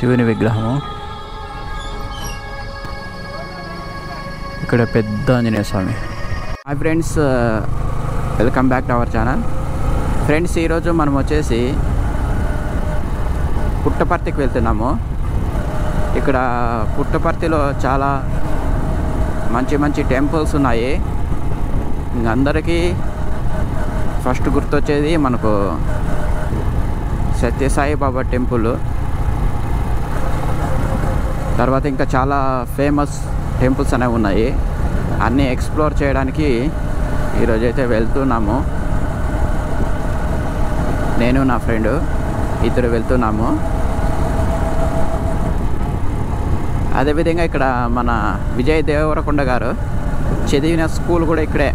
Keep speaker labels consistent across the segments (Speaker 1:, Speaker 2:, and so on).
Speaker 1: శివుని విగ్రహము. ఇక్కడ పెద్ద Anjaneya Swamy. Hi friends, welcome back to our channel. Friends, ఈరోజు మనం వచ్చేసి పుట్టపర్తికి వెళ్తున్నాము. ఇక్కడ పుట్టపర్తిలో చాలా మంచి మంచి టెంపుల్స్ ఉన్నాయి. అందరికీ ఫస్ట్ గుర్తొచ్చేది మనకు సత్యసాయి బాబా టెంపుల్. తర్వాత ఇంకా చాలా ఫేమస్ టెంపుల్స్ అనేవి ఉన్నాయి. అన్నీ ఎక్స్ప్లోర్ చేయడానికి ఈరోజైతే వెళ్తున్నాము. నేను నా ఫ్రెండ్ ఇద్దరు వెళ్తున్నాము. అదేవిధంగా ఇక్కడ మన విజయ్ దేవరకొండ గారు చదివిన స్కూల్ కూడా ఇక్కడే,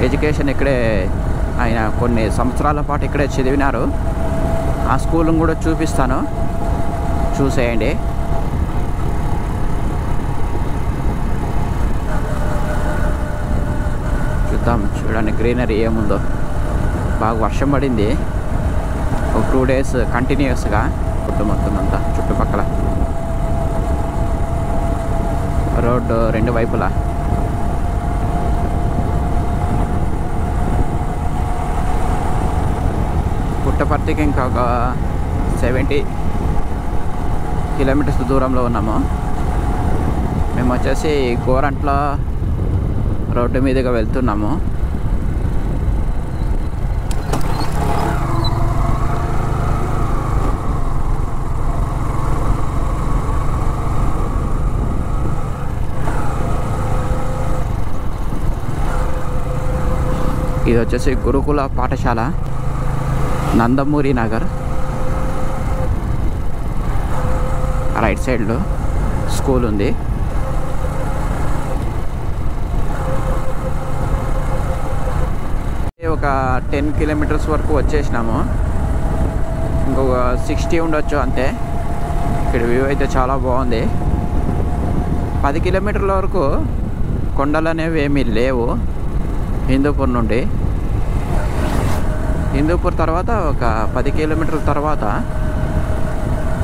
Speaker 1: ఎడ్యుకేషన్ ఇక్కడే. ఆయన కొన్ని సంవత్సరాల పాటు ఇక్కడే చదివినారు. ఆ స్కూల్ని కూడా చూపిస్తాను, చూసేయండి. చూద్దాం, చూడండి గ్రీనరీ ఏముందో. బాగా వర్షం పడింది ఒక 2 days కంటిన్యూస్గా. మొత్తం అంతా చుట్టుపక్కల రోడ్డు 2 వైపులా. పుట్టపర్తికి ఇంకా ఒక 70 kilometers దూరంలో ఉన్నాము. మేము వచ్చేసి గోరంట్ల రోడ్డు మీదుగా వెళ్తున్నాము. ఇది వచ్చేసి గురుకుల పాఠశాల, నందమూరి నగర్. రైట్ సైడ్లో స్కూల్ ఉంది. ఒక 10 kilometers వరకు వచ్చేసినాము. ఇంకొక 60 ఉండొచ్చు అంతే. ఇక్కడ వ్యూ అయితే చాలా బాగుంది. 10 kilometers వరకు కొండలు అనేవి ఏమీ లేవు. హిందూపూర్ నుండి, హిందూపూర్ తర్వాత ఒక 10 kilometers తర్వాత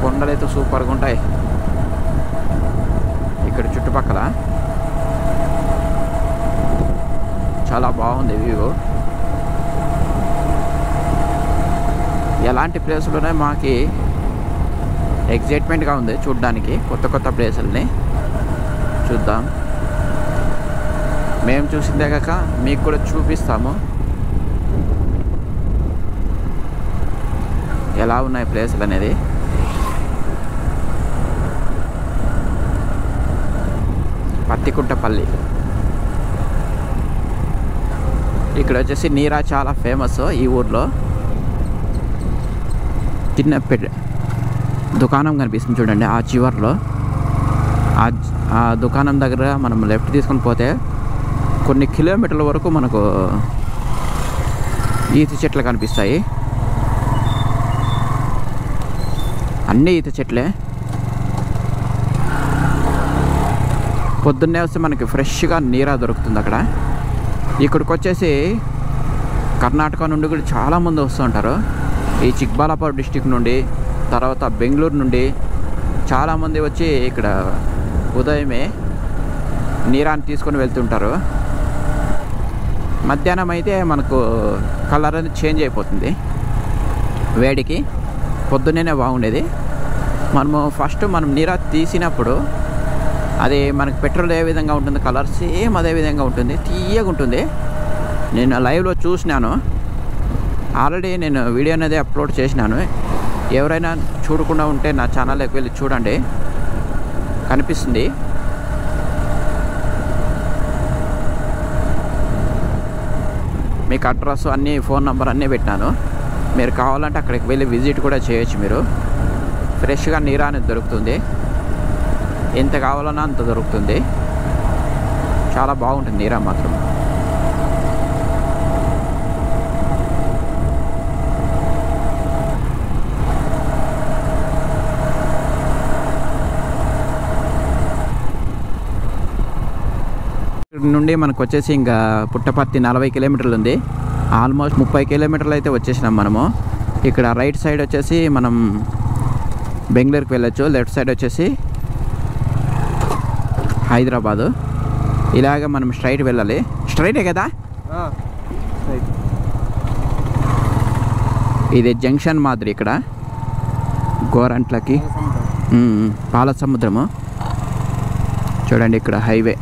Speaker 1: కొండలు అయితే సూపర్గా ఉంటాయి. ఇక్కడ చుట్టుపక్కల చాలా బాగుంది వ్యూ. ఎలాంటి ప్లేసులునే మాకు ఎగ్జైట్మెంట్గా ఉంది చూడ్డానికి. కొత్త కొత్త ప్లేసుల్ని చూద్దాం. మేము చూసిందే కాక మీకు కూడా చూపిస్తాము ఎలా ఉన్నాయి ప్లేసులు అనేది. పత్తికుంటపల్లి ఇక్కడ వచ్చేసి నీరా చాలా ఫేమస్ ఈ ఊర్లో. చిన్న దుకాణం కనిపిస్తుంది చూడండి ఆ చివర్లో. ఆ దుకాణం దగ్గర మనం లెఫ్ట్ తీసుకొని పోతే కొన్ని కిలోమీటర్ల వరకు మనకు ఈత చెట్లు కనిపిస్తాయి. అన్నీ ఈత చెట్లే. పొద్దున్నే వస్తే మనకి ఫ్రెష్గా నీరా దొరుకుతుంది అక్కడ. ఇక్కడికి వచ్చేసి కర్ణాటక నుండి కూడా చాలామంది వస్తూ ఉంటారు. ఈ చిక్బాలాపూర్ డిస్టిక్ నుండి, తర్వాత బెంగళూరు నుండి చాలామంది వచ్చి ఇక్కడ ఉదయమే నీరాన్ని తీసుకొని వెళ్తుంటారు. మధ్యాహ్నం అయితే మనకు కలర్ అనేది చేంజ్ అయిపోతుంది వేడికి. పొద్దున్నే బాగుండేది. మనం నీరా తీసినప్పుడు అది మనకు పెట్రోల్ ఏ విధంగా ఉంటుంది, కలర్ సేమ్ అదే విధంగా ఉంటుంది, తీయగా ఉంటుంది. నేను లైవ్లో చూసినాను. ఆల్రెడీ నేను వీడియో అనేది అప్లోడ్ చేసినాను. ఎవరైనా చూడకుండా ఉంటే నా ఛానల్లోకి వెళ్ళి చూడండి, కనిపిస్తుంది. మీకు అడ్రస్ అన్నీ, ఫోన్ నెంబర్ అన్నీ పెట్టినాను. మీరు కావాలంటే అక్కడికి వెళ్ళి విజిట్ కూడా చేయొచ్చు. మీరు ఫ్రెష్గా నీరా అనేది దొరుకుతుంది. ఎంత కావాలన్నా అంత దొరుకుతుంది. చాలా బాగుంటుంది నీరా మాత్రం. నుండి మనకు వచ్చేసి ఇంకా పుట్టపర్తి 40 kilometers ఉంది. ఆల్మోస్ట్ 30 kilometers అయితే వచ్చేసినాం మనము. ఇక్కడ రైట్ సైడ్ వచ్చేసి మనం బెంగళూరుకి వెళ్ళొచ్చు. లెఫ్ట్ సైడ్ వచ్చేసి హైదరాబాదు. ఇలాగ మనం స్ట్రైట్ వెళ్ళాలి. స్ట్రైటే కదా? ఇది జంక్షన్ మాదిరి ఇక్కడ గోరంట్లకి పాల సముద్రము. చూడండి ఇక్కడ హైవే.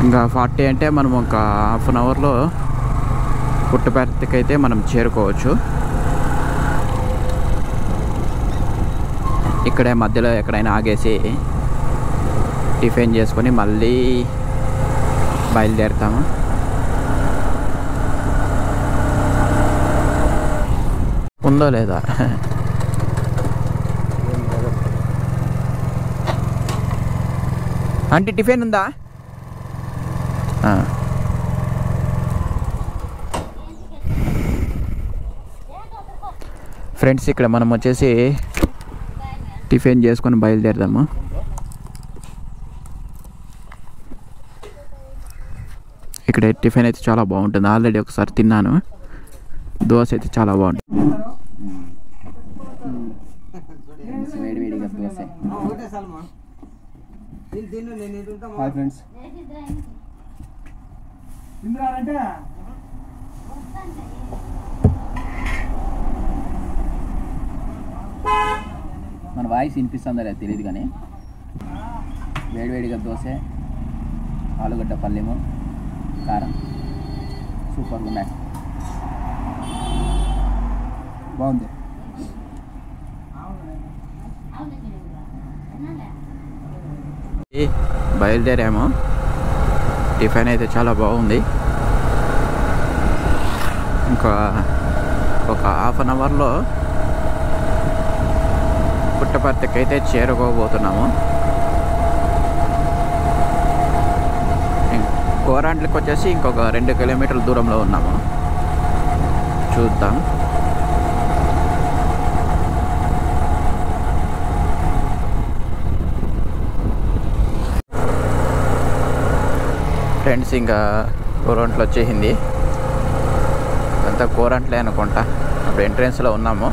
Speaker 1: ఇంకా 40 అంటే మనం ఒక హాఫ్ అన్ అవర్లో పుట్టపర్తికి అయితే మనం చేరుకోవచ్చు. ఇక్కడే మధ్యలో ఎక్కడైనా ఆగేసి టిఫిన్ చేసుకొని మళ్ళీ బయలుదేరుతాము. ఉందో లేదా అంటే టిఫిన్ ఉందా? ఫ్రెండ్స్ ఇక్కడ మనం వచ్చేసి టిఫిన్ చేసుకొని బయలుదేరదాము. ఇక్కడ టిఫిన్ అయితే చాలా బాగుంటుంది. ఆల్రెడీ ఒకసారి తిన్నాను. దోశ అయితే చాలా బాగుంటుంది. వేడివేడిగా దోశ.
Speaker 2: Hi friends.
Speaker 1: మన వాయిస్ వినిపిస్తుందో లేదు తెలియదు కానీ వేడివేడిగా దోశ, ఆలుగడ్డ పల్లెము, కారం సూపర్గా ఉన్నాయి.
Speaker 2: బాగుంది.
Speaker 1: బయలుదేరాము. టిఫిన్ అయితే చాలా బాగుంది. ఇంకా ఒక హాఫ్ అన్ అవర్లో పుట్టపర్తికి అయితే చేరుకోబోతున్నాము. గోరంట్లకి వచ్చేసి ఇంకొక 2 కిలోమీటర్ల దూరంలో ఉన్నాము. చూద్దాం. ఫ్రెండ్స్ ఇంకా గోరంట్లు వచ్చేసింది. అంతా గోరంట్లే అనుకుంటా. అప్పుడు ఎంట్రెన్స్లో ఉన్నాము.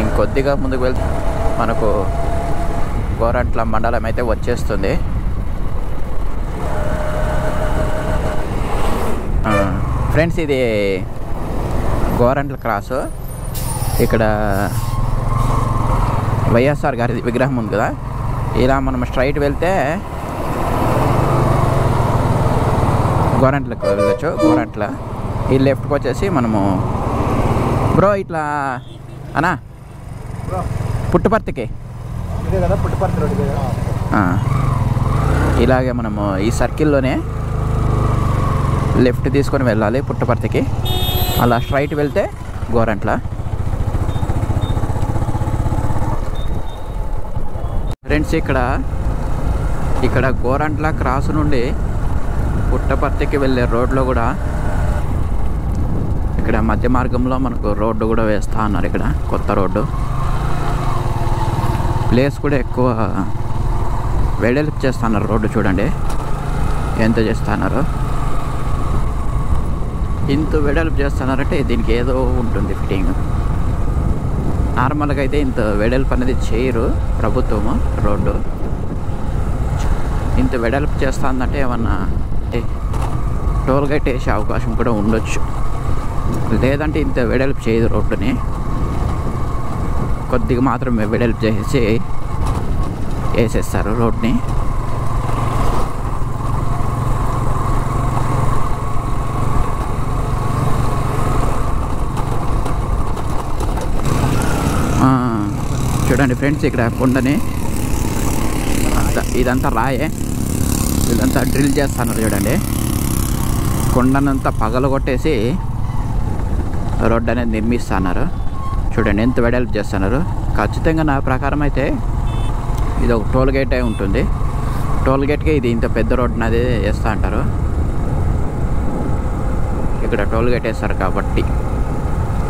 Speaker 1: ఇంకొద్దిగా ముందుకు వెళ్తే మనకు గోరంట్ల మండలం అయితే వచ్చేస్తుంది. ఫ్రెండ్స్ ఇది గోరంట్ల క్రాసు. ఇక్కడ వైఎస్ఆర్ గారి విగ్రహం ఉంది కదా. ఇలా మనం స్ట్రైట్ వెళ్తే గోరంట్లకు వెళ్ళచ్చు. గోరంట్ల ఈ లెఫ్ట్కి వచ్చేసి మనము బ్రో ఇట్లా అన్నా పుట్టపర్తికి ఇలాగే మనము ఈ సర్కిల్లోనే లెఫ్ట్ తీసుకొని వెళ్ళాలి పుట్టపర్తికి. అలా స్ట్రైట్ వెళ్తే గోరంట్ల. ఫ్రెండ్స్ ఇక్కడ గోరంట్ల క్రాస్ నుండి పుట్టపర్తికి వెళ్ళే రోడ్లో కూడా ఇక్కడ మధ్య మార్గంలో మనకు రోడ్డు కూడా వేస్తా అన్నారు. ఇక్కడ కొత్త రోడ్డు. ప్లేస్ కూడా ఎక్కువ వెడల్పు చేస్తున్నారు. రోడ్డు చూడండి ఎంత చేస్తున్నారు. ఇంత వెడల్పు చేస్తున్నారంటే దీనికి ఏదో ఉంటుంది ఫిట్టింగ్. నార్మల్గా అయితే ఇంత వెడల్పు అనేది చేయరు ప్రభుత్వము. రోడ్డు ఇంత వెడల్పు చేస్తుందంటే ఏమన్నా టోల్ గేట్ వేసే అవకాశం కూడా ఉండొచ్చు. లేదంటే ఇంత వెడల్పు చేయదు రోడ్డుని. కొద్దిగా మాత్రమే వెడల్పు చేసి వేసేస్తారు రోడ్ని. చూడండి ఫ్రెండ్స్ ఇక్కడ కొండని ఇదంతా రాయే. ఇదంతా డ్రిల్ చేస్తున్నారు చూడండి. కొండనంతా పగలగొట్టేసి రోడ్డు అనేది నిర్మిస్తున్నారు. చూడండి ఎంత వెడల్పు చేస్తున్నారు. ఖచ్చితంగా నా ప్రకారం అయితే ఇది ఒక టోల్ గేట్ అయి ఉంటుంది. టోల్ గేట్కి ఇది ఇంత పెద్ద రోడ్డు అనేది వేస్తూ అంటారు. ఇక్కడ టోల్ గేట్ వేస్తారు కాబట్టి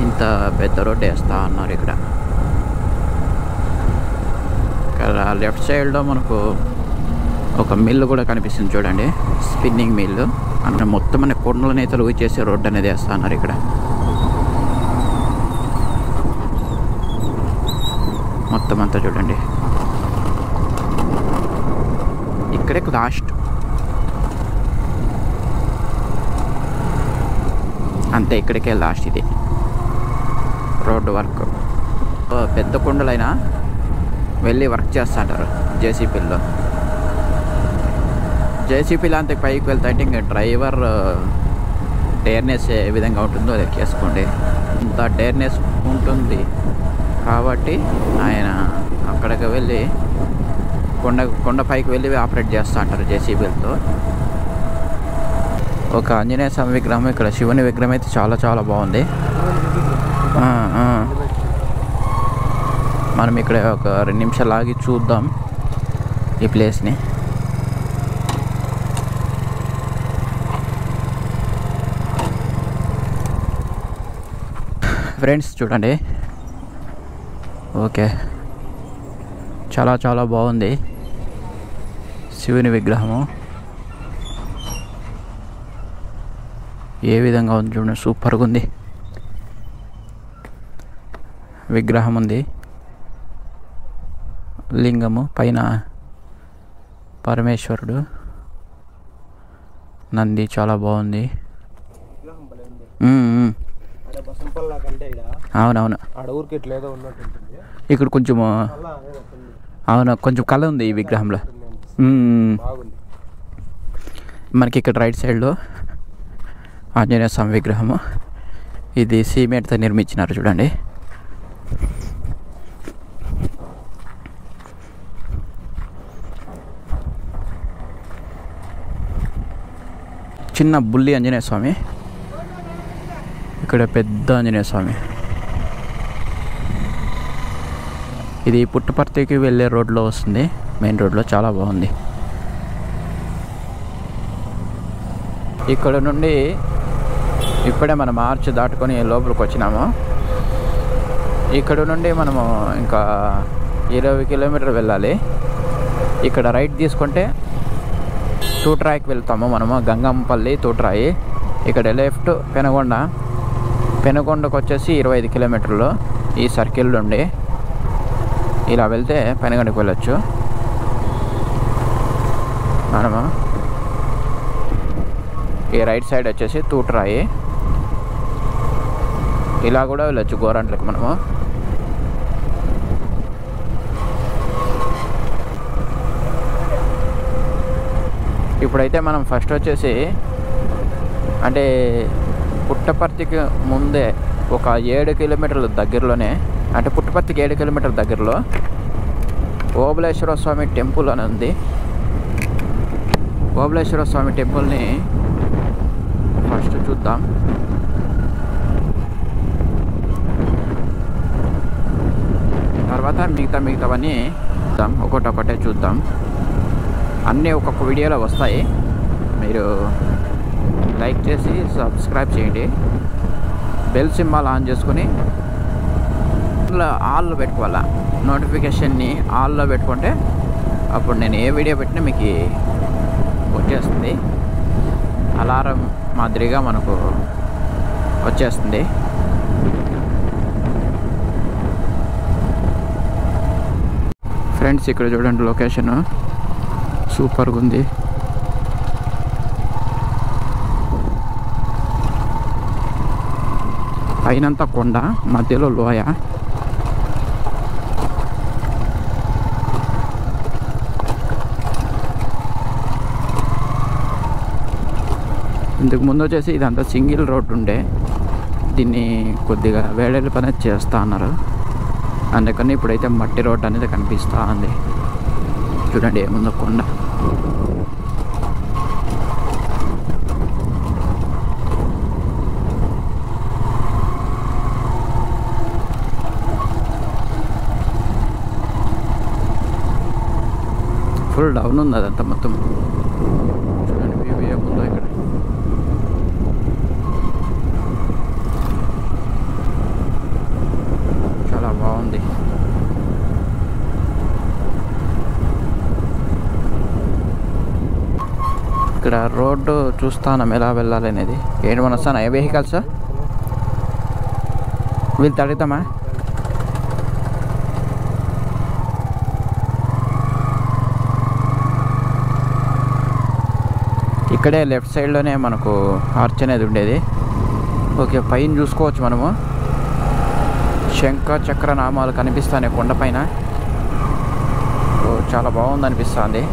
Speaker 1: ఇంత పెద్ద పెద్ద రోడ్డు వేస్తూ ఉన్నారు ఇక్కడ. లెఫ్ట్ సైడ్లో మనకు ఒక మిల్లు కూడా కనిపిస్తుంది చూడండి, స్పిన్నింగ్ మిల్లు. అంటే మొత్తం అనే కొండల నేతలు చేసే రోడ్డు అనేది వేస్తూ ఉన్నారు ఇక్కడ. మొత్తం అంతా చూడండి, ఇక్కడే లాస్ట్ అంతే, ఇక్కడికే లాస్ట్ ఇది రోడ్డు వర్క్. పెద్ద కొండలైనా వెళ్ళి వర్క్ చేస్తూ ఉంటారు జేసీపీలో. జేసీపీలో అంత పైకి వెళ్తాంటే ఇంకా డ్రైవర్ డేర్నెస్ ఏ విధంగా ఉంటుందో లెక్కేసుకోండి. అంత డేర్నెస్ ఉంటుంది కాబట్టి ఆయన అక్కడికి వెళ్ళి కొండ పైకి వెళ్ళి ఆపరేట్ చేస్తూ ఉంటారు జేసీబీలతో. ఒక ఆంజనేయ స్వామి విగ్రహం, ఇక్కడ శివుని విగ్రహం అయితే చాలా చాలా బాగుంది. మనం ఇక్కడ ఒక 2 నిమిషాలు ఆగి చూద్దాం ఈ ప్లేస్ని. ఫ్రెండ్స్ చూడండి, ఓకే, చాలా చాలా బాగుంది శివుని విగ్రహము. ఏ విధంగా ఉంది చూడండి, సూపర్గా ఉంది. విగ్రహం ఉంది, లింగము పైన పరమేశ్వరుడు, నంది చాలా బాగుంది. అవునవును, ఇక్కడ కొంచెం అవును కొంచెం కళ ఉంది ఈ విగ్రహంలో. మనకి ఇక్కడ రైట్ సైడ్లో ఆంజనేయ స్వామి విగ్రహము, ఇది సిమెంట్తో నిర్మించినారు చూడండి. చిన్న బుల్లి ఆంజనేయ స్వామి, ఇక్కడ పెద్ద ఆంజనేయ స్వామి. ఇది పుట్టపర్తికి వెళ్ళే రోడ్లో వస్తుంది, మెయిన్ రోడ్లో, చాలా బాగుంది. ఇక్కడ నుండి ఇప్పుడే మనం మార్చ్ దాటుకొని లోపలికి వచ్చినాము. ఇక్కడ నుండి మనము ఇంకా 20 కిలోమీటర్లు వెళ్ళాలి. ఇక్కడ రైట్ తీసుకుంటే తూట్రాయికి వెళ్తాము మనము, గంగంపల్లి తూట్రాయి. ఇక్కడ లెఫ్ట్ పెనుగొండకు వచ్చేసి 25 కిలోమీటర్లు. ఈ సర్కిల్ నుండి ఇలా వెళ్తే పెనుగొండకు వెళ్ళొచ్చు మనము. ఈ రైట్ సైడ్ వచ్చేసి తూట్రాయి, ఇలా కూడా వెళ్ళొచ్చు గోరంట్లకు మనము. ఇప్పుడైతే మనం ఫస్ట్ వచ్చేసి అంటే పుట్టపర్తికి ముందే ఒక 7 కిలోమీటర్ల దగ్గరలోనే, అంటే పుట్టపర్తికి 7 కిలోమీటర్ల దగ్గరలో ఓబులేశ్వర స్వామి టెంపుల్ అని ఉంది. ఓబులేశ్వర స్వామి టెంపుల్ని ఫస్ట్ చూద్దాం. తర్వాత మిగతావన్నీ ఒకటొకటే చూద్దాం. అన్నీ ఒక్కొక్క వీడియోలో వస్తాయి, మీరు లైక్ చేసి సబ్స్క్రైబ్ చేయండి. బెల్ సింబల్ ఆన్ చేసుకుని ఆల్లో పెట్టుకోవాలా, నోటిఫికేషన్ని ఆల్లో పెట్టుకుంటే అప్పుడు నేను ఏ వీడియో పెట్టినా మీకు వచ్చేస్తుంది. అలారం మాదిరిగా మనకు వచ్చేస్తుంది. ఫ్రెండ్స్ ఇక్కడ చూడండి, లొకేషన్ సూపర్గా ఉంది. పైనంతా కొండ, మధ్యలో లోయ. ఇంతకు ముందు వచ్చేసి ఇదంతా సింగిల్ రోడ్ ఉండే, దీన్ని కొద్దిగా వేడేళ్ళ పని చేస్తూ అన్నారు. అందుకని ఇప్పుడైతే మట్టి రోడ్ అనేది కనిపిస్తూ ఉంది. చూడండి ఏముందో కొండ. ఫుల్ డౌన్ ఉంది అదంతా మొత్తం. చూడండి వ్యూ ఏముందో ఇక్కడ. ఇక్కడ రోడ్డు చూస్తాను ఎలా వెళ్ళాలి అనేది. ఏంటి మన వస్తాను ఏ వెహికల్స్ వీళ్ళు అడుగుతామా? ఇక్కడే లెఫ్ట్ సైడ్లోనే మనకు ఆర్చ్ అనేది ఉండేది. ఓకే, పైన చూసుకోవచ్చు మనము. శంఖ చక్ర నామాలు కనిపిస్తాయి కొండపైన. చాలా బాగుంది అనిపిస్తుంది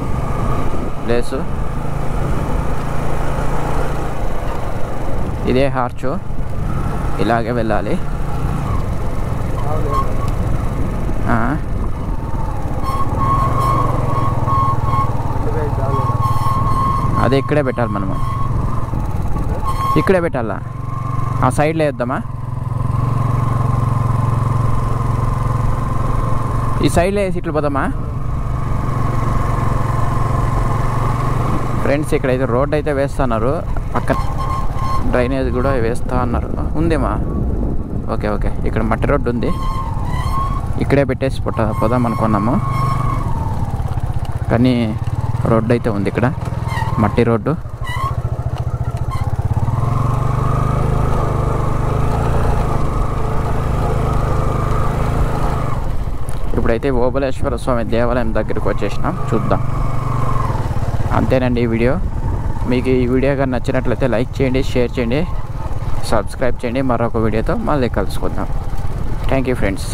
Speaker 1: ప్లేసు. ఇదే హార్చు, ఇలాగే వెళ్ళాలి. అదే ఇక్కడే పెట్టాలి మనము, ఇక్కడే పెట్టాలా? ఆ సైడ్లో వేద్దామా? ఈ సైడ్లో వేసి ఇట్లా పోదామా? ఫ్రెండ్స్ ఇక్కడైతే రోడ్ అయితే వేస్తున్నారు, పక్క డ్రైనేజ్ కూడా వేస్తా అన్నారు. ఉందేమా? ఓకే ఓకే, ఇక్కడ మట్టి రోడ్డు ఉంది, ఇక్కడే పెట్టేసి పోదాం అనుకున్నాము. కానీ రోడ్డు అయితే ఉంది ఇక్కడ, మట్టి రోడ్డు. ఇప్పుడైతే ఓబులేశ్వర స్వామి దేవాలయం దగ్గరికి వచ్చేసినాం, చూద్దాం. అంతేనండి ఈ వీడియో. మీకు ఈ వీడియో కానీ నచ్చినట్లయితే లైక్ చేయండి, షేర్ చేయండి, సబ్స్క్రైబ్ చేయండి. మరొక వీడియోతో మళ్ళీ కలుసుకుందాం. Thank you friends.